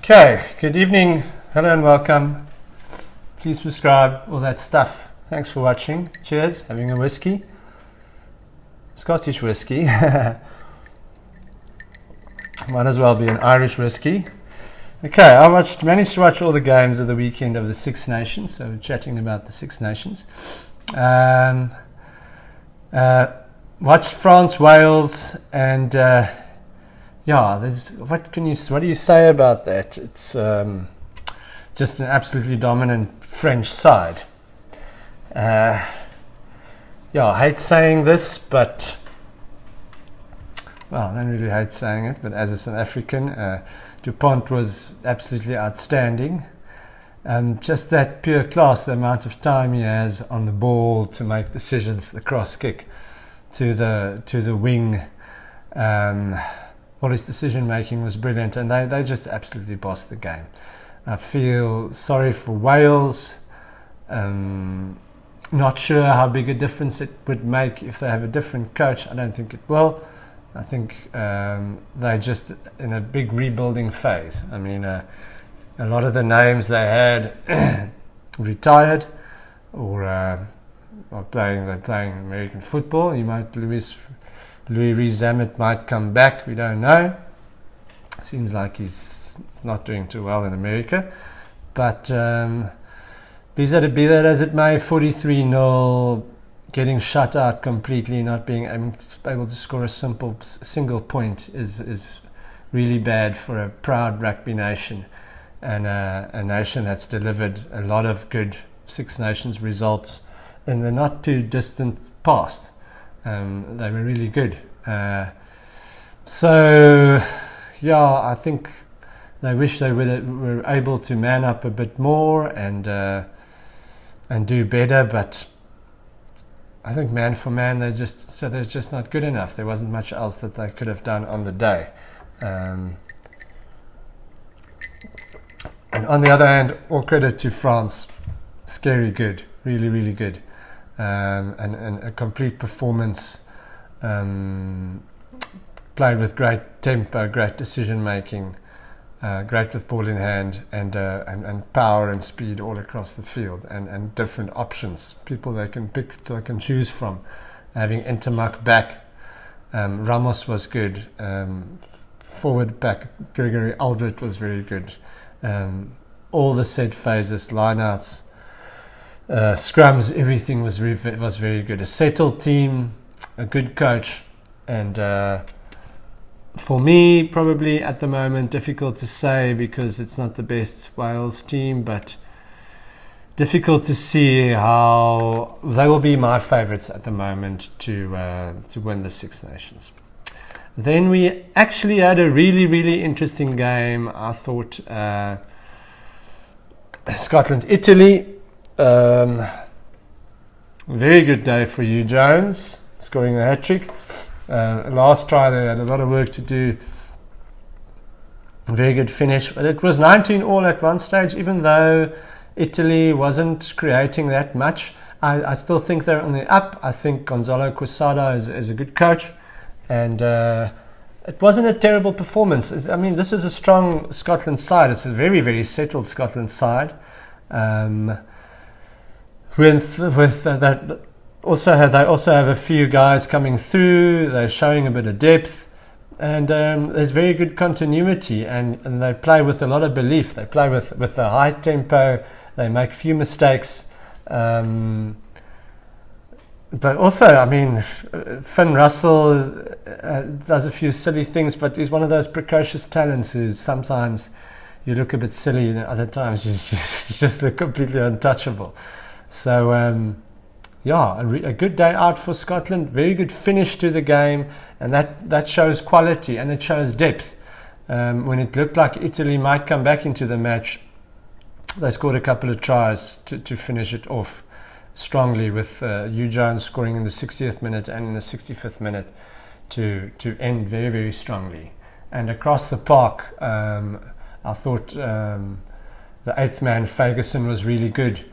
Okay, good evening, hello and welcome. Please subscribe, all that stuff. Thanks for watching. Cheers, having a whiskey. Scottish whiskey. Might as well be an Irish whiskey. Okay, managed to watch all the games of the weekend of the Six Nations, so we're chatting about the Six Nations. Watched France, Wales, and what do you say about that? It's just an absolutely dominant French side. I hate saying this, but I don't really hate saying it, but as a South African, Dupont was absolutely outstanding. Just that pure class, the amount of time he has on the ball to make decisions, the cross kick to the wing, all his decision making was brilliant, and they just absolutely bossed the game. I feel sorry for Wales. Not sure how big a difference it would make if they have a different coach. I don't think it will. I think they're just in a big rebuilding phase. I mean, a lot of the names they had retired or they're playing American football. Louis Rees-Zammit might come back. We don't know. Seems like he's not doing too well in America. But be that as it may, 43-0, getting shut out completely, not being able to score a single point is really bad for a proud rugby nation, and a nation that's delivered a lot of good Six Nations results in the not too distant past. They were really good. I think they wish they were able to man up a bit more and do better, but I think man for man they're just not good enough. There wasn't much else that they could have done on the day. And on the other hand, all credit to France. Scary good, really, really good. And a complete performance, played with great tempo, great decision making, great with ball in hand, and power and speed all across the field, and different options, people they can pick, they can choose from. Having Intermuck back, Ramos was good, forward back Gregory Aldred was very good, all the set phases, lineouts, scrums, everything was very good. A settled team, a good coach, and for me, probably at the moment, difficult to say because it's not the best Wales team, but difficult to see how they will be my favourites at the moment to win the Six Nations. Then we actually had a really, really interesting game. I thought Scotland-Italy. Very good day for Hugh Jones, scoring a hat-trick. Last try they had a lot of work to do. Very good finish, but it was 19-all at one stage. Even though Italy wasn't creating that much, I still think they're on the up. I think Gonzalo Quesada is a good coach, and it wasn't a terrible performance. This is a strong Scotland side. It's a very, very settled Scotland side. With that, they also have a few guys coming through. They're showing a bit of depth, and there's very good continuity, and they play with a lot of belief. They play with a high tempo. They make few mistakes, but also, Finn Russell does a few silly things, but he's one of those precocious talents who sometimes you look a bit silly, and other times you just look completely untouchable. So, a good day out for Scotland. Very good finish to the game, and that shows quality and it shows depth. When it looked like Italy might come back into the match, they scored a couple of tries to finish it off strongly, with Hugh Jones scoring in the 60th minute and in the 65th minute to end very, very strongly. And across the park, I thought the eighth man, Ferguson, was really good.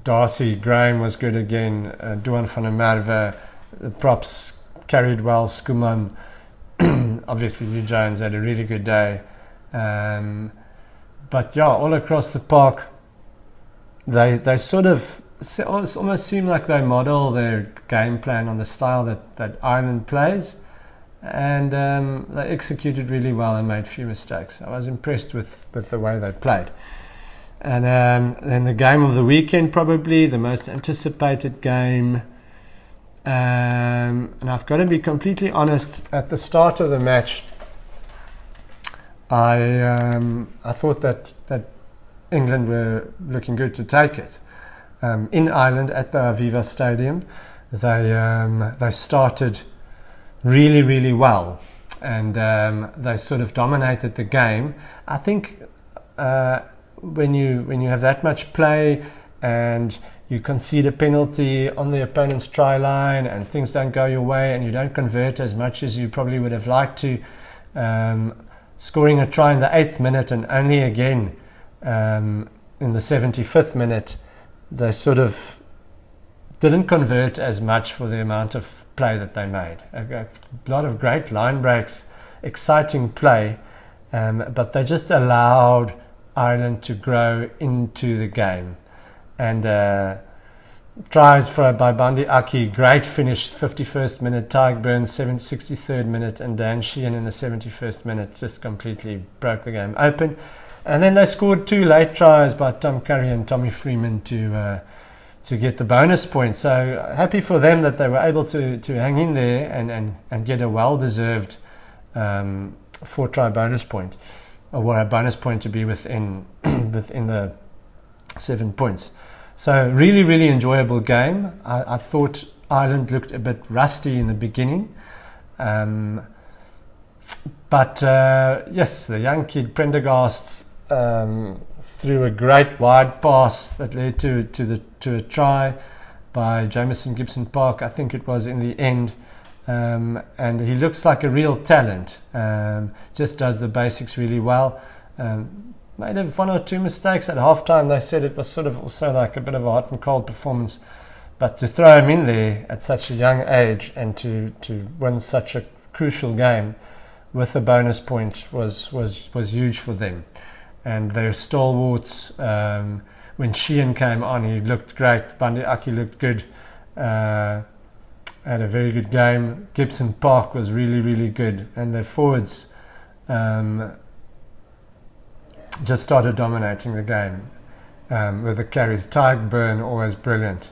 Darcy Graham was good again. Duan van der Merwe, the props carried well. Skuman, obviously Hugh Jones had a really good day. But yeah, all across the park, they sort of almost seem like they model their game plan on the style that Ireland plays, and they executed really well and made few mistakes. I was impressed with the way they played. And then the game of the weekend, probably the most anticipated game. And I've got to be completely honest, at the start of the match, I thought that England were looking good to take it. In Ireland at the Aviva Stadium, they started really, really well, and they sort of dominated the game. I think when you have that much play and you concede a penalty on the opponent's try line and things don't go your way and you don't convert as much as you probably would have liked to, scoring a try in the 8th minute and only again in the 75th minute, they sort of didn't convert as much for the amount of play that they made. A lot of great line breaks, exciting play, but they just allowed Ireland to grow into the game. And tries by Bandi Aki, great finish, 51st minute, Tyg Burns 63rd minute, and Dan Sheehan in the 71st minute just completely broke the game open. And then they scored 2 late tries by Tom Curry and Tommy Freeman to get the bonus point. So happy for them that they were able to hang in there and get a well-deserved 4-try bonus point, or a bonus point to be within the 7 points. So really, really enjoyable game. I thought Ireland looked a bit rusty in the beginning. But yes, the young kid Prendergast threw a great wide pass that led to a try by Jamison Gibson Park, I think it was, in the end. And he looks like a real talent. Just does the basics really well. Made 1 or 2 mistakes at halftime. They said it was sort of also like a bit of a hot and cold performance, but to throw him in there at such a young age and to win such a crucial game with a bonus point was huge for them. And their stalwarts, when Sheehan came on, he looked great. Bandi Aki looked good, had a very good game. Gibson Park was really, really good, and their forwards just started dominating the game with the carries. Tyg Burn, always brilliant.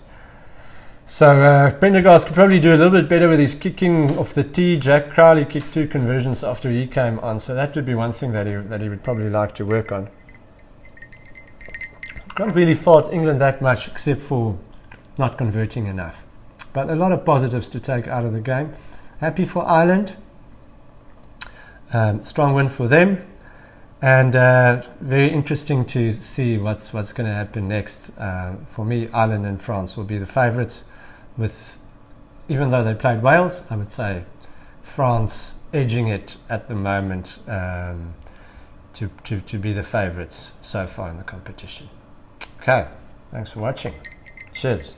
So Prendergast could probably do a little bit better with his kicking off the tee. Jack Crowley kicked 2 conversions after he came on, so that would be one thing that he would probably like to work on. Can't really fault England that much, except for not converting enough. But a lot of positives to take out of the game. Happy for Ireland. Strong win for them. And very interesting to see what's going to happen next. For me, Ireland and France will be the favourites. Even though they played Wales, I would say France edging it at the moment to be the favourites so far in the competition. Okay, thanks for watching. Cheers.